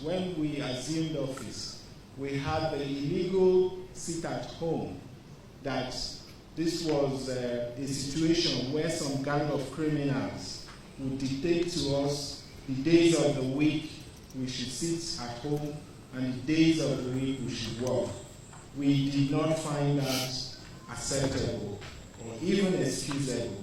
when we assumed office, we had the illegal sit at home, that this was a situation where some gang of criminals would dictate to us the days of the week we should sit at home and the days of the week we should work. We did not find that acceptable or even excusable.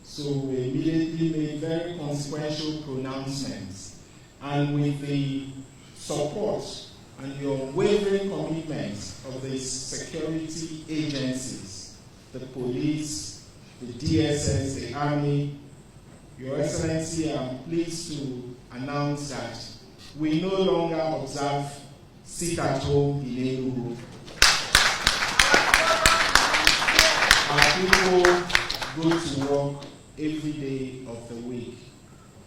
So we immediately made very consequential pronouncements. And with the support and the unwavering commitment of the security agencies, the police, the DSS, the Army, Your Excellency, I'm pleased to announce that we no longer observe sit at home in Enugu. Our people go to work every day of the week,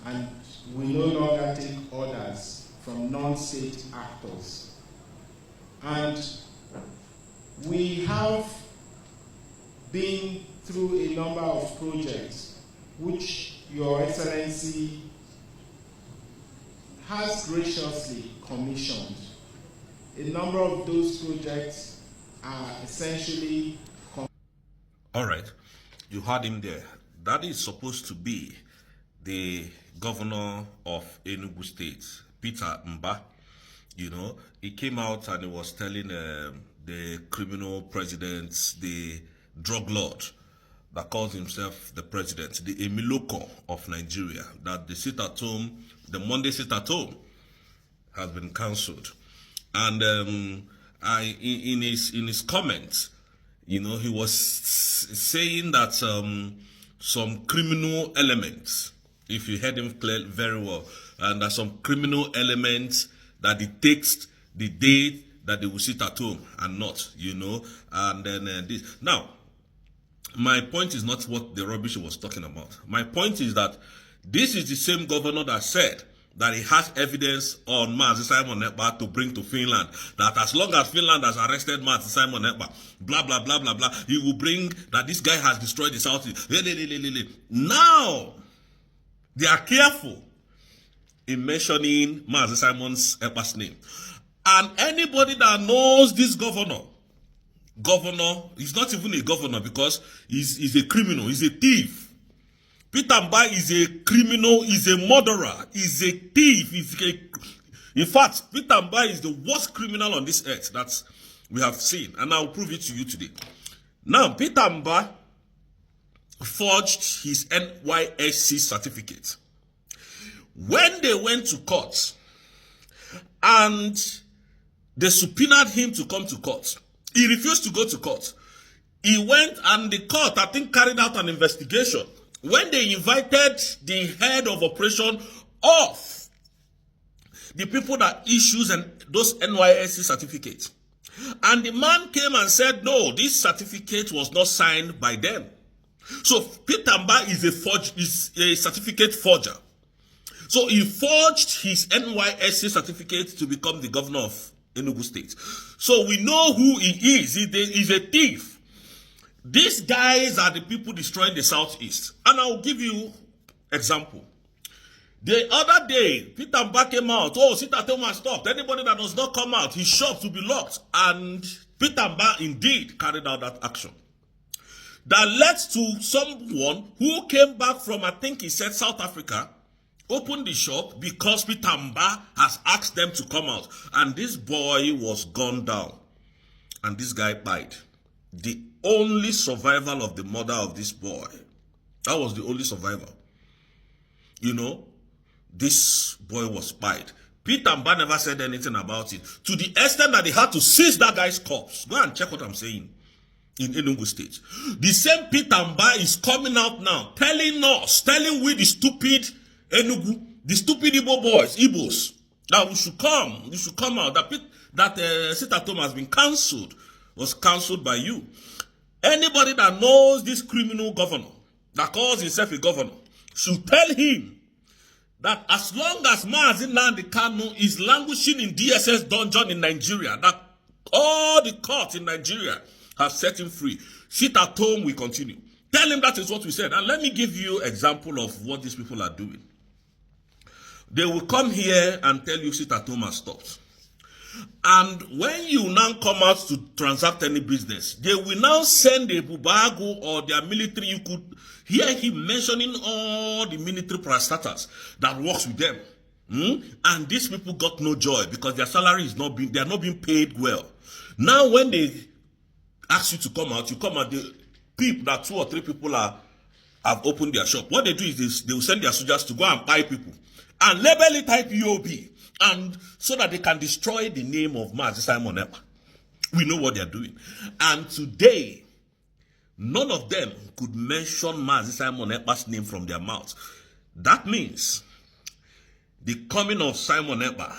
and we no longer take orders from non-state actors. And we have been through a number of projects which Your Excellency has graciously commissioned. A number of those projects are essentially... All right, you heard him there. That is supposed to be the governor of Enugu State, Peter Mbah. You know, he came out and he was telling the criminal president, the drug lord that calls himself the president, the Emiloko of Nigeria, that the sit at home, the Monday sit at home, has been cancelled. And in his comments, you know, he was saying that some criminal elements, if you heard him clear very well, and that some criminal elements that dictates the day that they will sit at home and not, you know, and then this. Now, my point is not what the rubbish he was talking about. My point is that this is the same governor that said that he has evidence on Mazi Simon Ekpa to bring to Finland. That as long as Finland has arrested Mazi Simon Ekpa, blah, blah, blah, blah, blah, he will bring that this guy has destroyed the Southeast. Now, they are careful in mentioning Mazi Simon Ekpa's name. And anybody that knows this governor, he's not even a governor because he's a criminal, he's a thief. Peter Mbah is a criminal, he's a murderer, he's a thief, in fact, Peter Mbah is the worst criminal on this earth that we have seen, and I'll prove it to you today. Now, Peter Mbah forged his NYSC certificate. When they went to court, and they subpoenaed him to come to court, he refused to go to court. He went, and the court, I think, carried out an investigation. When they invited the head of operation of the people that issues those NYSC certificates, and the man came and said, no, this certificate was not signed by them. So Peter Mbah is a certificate forger. So he forged his NYSC certificate to become the governor of Enugu State. So we know who he is. He's a thief. These guys are the people destroying the Southeast. And I'll give you example. The other day, Peter Mbah came out. Oh, sit at home and stop. Anybody that does not come out, his shop will be locked. And Peter Mbah indeed carried out that action. That led to someone who came back from, I think he said, South Africa, opened the shop because Peter Mbah has asked them to come out. And this boy was gunned down. And this guy died. The only survival of the mother of this boy. That was the only survivor. You know, this boy was spied. Peter Mbah never said anything about it. To the extent that they had to seize that guy's corpse. Go and check what I'm saying. In Enugu State. The same Peter Mbah is coming out now, telling we the stupid Enugu, the stupid Igbo boys, Igbos, that we should come out, that sit at home has been cancelled, was cancelled by you. Anybody that knows this criminal governor, that calls himself a governor, should tell him that as long as Nnamdi Kanu is languishing in DSS dungeon in Nigeria, that all the courts in Nigeria have set him free. Sit at home, we continue. Tell him that is what we said. And let me give you an example of what these people are doing. They will come here and tell you sit at home and stop. And when you now come out to transact any business, they will now send a bubago or their military. You could hear him mentioning all the military parastatals that works with them. And these people got no joy because their salary is not being, they are not being paid well. Now when they ask you to come out, you come out, the people that 2 or 3 people have opened their shop. What they do is they will send their soldiers to go and buy people and label it type UOB, and so that they can destroy the name of Mazi Simon Ekpa. We know what they are doing. And today, none of them could mention Mazi Simon Ekpa's name from their mouths. That means the coming of Simon Ekpa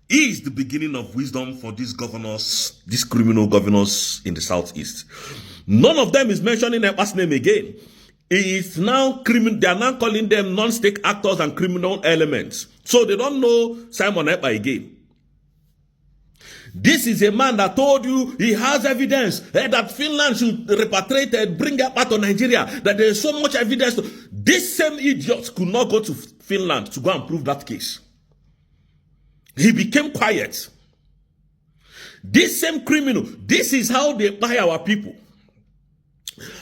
is the beginning of wisdom for these governors, these criminal governors in the southeast. None of them is mentioning Ekpa's name again. It's now criminal. They are now calling them non-state actors and criminal elements. So they don't know Simon Ekpa again. This is a man that told you he has evidence that Finland should repatriate and bring Ekpa to Nigeria. That there is so much evidence. This same idiot could not go to Finland to go and prove that case. He became quiet. This same criminal, this is how they buy our people.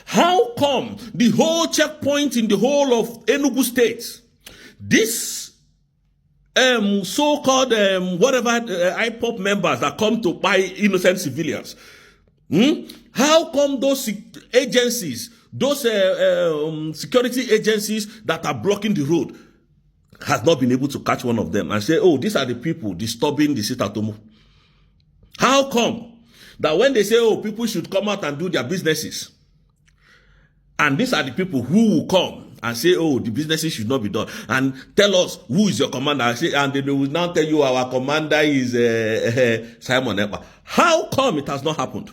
How come the whole checkpoint in the whole of Enugu State, this so-called whatever IPOP members that come to buy innocent civilians, how come those agencies, those security agencies that are blocking the road has not been able to catch one of them and say, oh, these are the people disturbing the Sitatomo? How come that when they say, oh, people should come out and do their businesses, and these are the people who will come and say, oh, the businesses should not be done, and tell us who is your commander, and they will now tell you our commander is Simon Ekpa. How come it has not happened?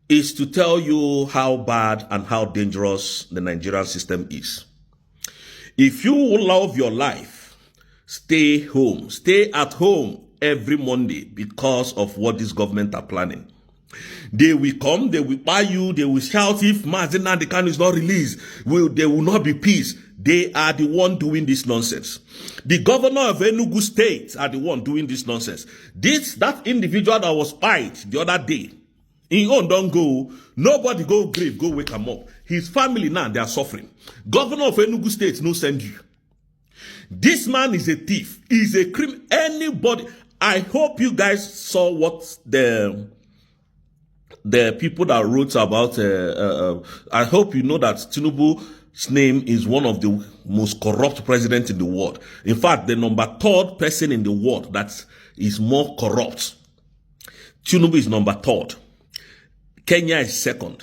It's to tell you how bad and how dangerous the Nigerian system is. If you love your life, stay home. Stay at home every Monday because of what this government are planning. They will come, they will buy you, they will shout if Mazi Nnamdi Kanu is not released, there will not be peace. They are the one doing this nonsense. The governor of Enugu State are the one doing this nonsense. That individual that was spied the other day, in own don't go, nobody go grave, go wake him up. His family now, they are suffering. Governor of Enugu State no send you. This man is a thief. He's a criminal. Anybody. I hope you guys saw what the people that wrote about, I hope you know that Tinubu's name is one of the most corrupt presidents in the world. In fact, the number 3rd person in the world that is more corrupt. Tinubu is number 3rd. Kenya is 2nd.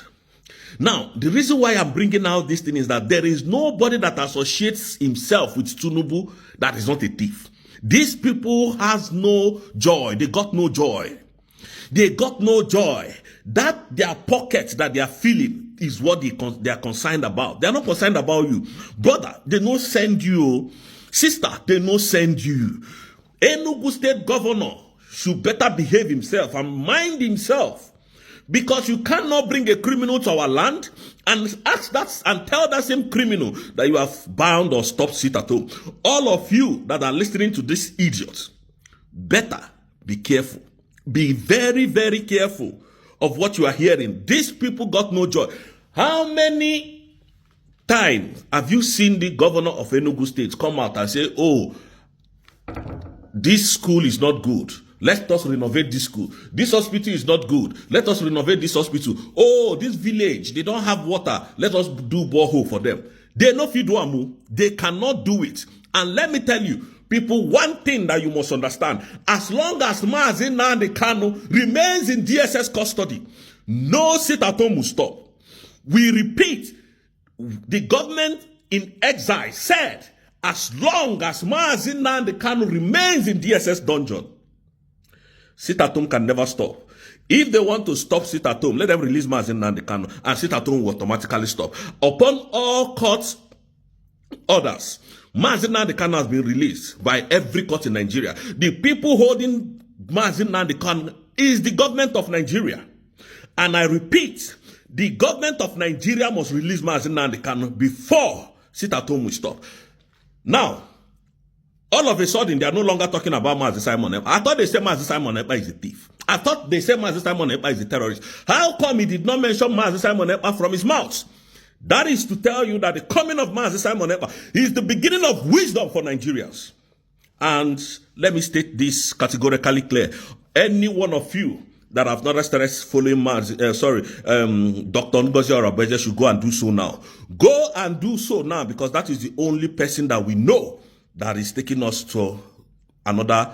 Now, the reason why I'm bringing out this thing is that there is nobody that associates himself with Tinubu that is not a thief. These people has no joy. They got no joy. They got no joy. That their pockets that they are feeling is what they are concerned about. They are not concerned about you. Brother, they no send you. Sister, they no send you. Enugu State Governor should better behave himself and mind himself. Because you cannot bring a criminal to our land and ask that and tell that same criminal that you have bound or stopped sit at home. All of you that are listening to this idiot, better be careful. Be very, very careful of what you are hearing. These people got no joy. How many times have you seen the governor of Enugu State come out and say, oh, this school is not good. Let us renovate this school. This hospital is not good. Let us renovate this hospital. Oh, this village, they don't have water. Let us do borehole for them. They no fit do amu. They cannot do it. And let me tell you, people, one thing that you must understand, as long as Mazi Nnamdi Kanu remains in DSS custody, no sit-at-home will stop. We repeat, the government in exile said, as long as Mazi Nnamdi Kanu remains in DSS dungeon, sit-at-home can never stop. If they want to stop sit-at-home, let them release Mazi Nnamdi Kanu, and sit-at-home will automatically stop. Upon all court orders, Mazi Nnamdi Kanu has been released by every court in Nigeria. The people holding Mazi Nnamdi Kanu is the government of Nigeria. And I repeat, the government of Nigeria must release Mazi Nnamdi Kanu before sit-at-home will stop. Now, All of a sudden, they are no longer talking about Mazi Simon Ekpa. I thought they said Mazi Simon Ekpa is a thief. I thought they said Mazi Simon Ekpa is a terrorist. How come he did not mention Mazi Simon Ekpa from his mouth? That is to tell you that the coming of Mazi Simon Ekpa is the beginning of wisdom for Nigerians. And let me state this categorically clear. Any one of you that have not started following Dr. Ngozi Orabeje should go and do so now. Go and do so now, because that is the only person that we know that is taking us to another,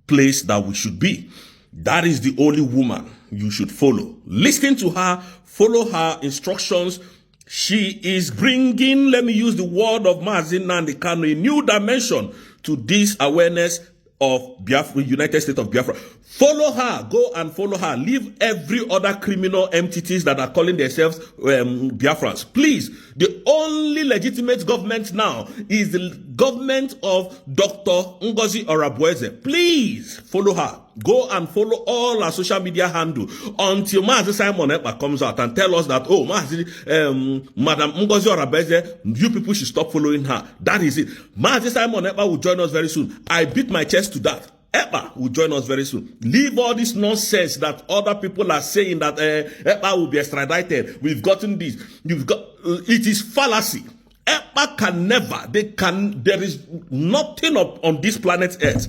place that we should be. That is the only woman you should follow. Listen to her, follow her instructions. She is bringing, let me use the word of Mazi Nnamdi Kanu, a new dimension to this awareness of Biafra, United States of Biafra. Follow her, go and follow her. Leave every other criminal entities that are calling themselves Biafrans. Please, the only legitimate government now is the government of Dr. Ngozi Orabeje. Please follow her. Go and follow all our social media handle until Mazi Simon Ekpa comes out and tell us that, oh, Madam Ngozi Orabeje, you people should stop following her. That is it. Mazi Simon Ekpa will join us very soon. I beat my chest to that. Ekpa will join us very soon. Leave all this nonsense that other people are saying that Ekpa will be extradited. We've gotten this. It is fallacy. Ekpa can never, there is nothing on this planet Earth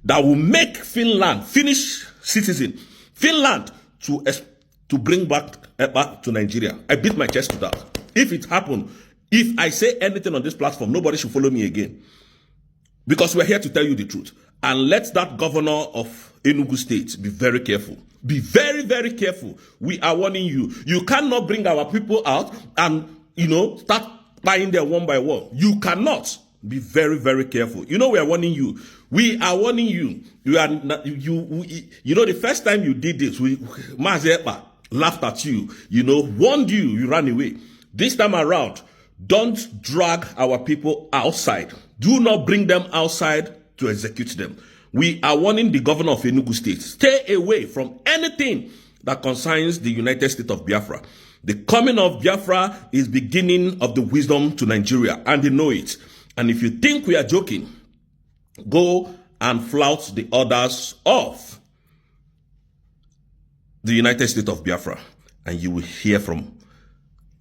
that will make Finland, Finnish citizen, Finland to bring back Ekpa to Nigeria. I beat my chest to that. If it happened, if I say anything on this platform, nobody should follow me again. Because we're here to tell you the truth. And let that governor of Enugu State be very careful. Be very, very careful. We are warning you. You cannot bring our people out and, start buying them one by one. You cannot. Be very, very careful. We are warning you. We are warning you. The first time you did this, Mazi Ekpa laughed at you, warned you, you ran away. This time around, don't drag our people outside. Do not bring them outside to execute them. We are warning the governor of Enugu State. Stay away from anything that concerns the United States of Biafra. The coming of Biafra is beginning of the wisdom to Nigeria, and they know it. And if you think we are joking, go and flout the orders of the United States of Biafra, and you will hear from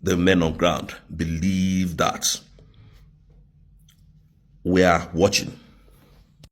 the men on ground. Believe that. We are watching.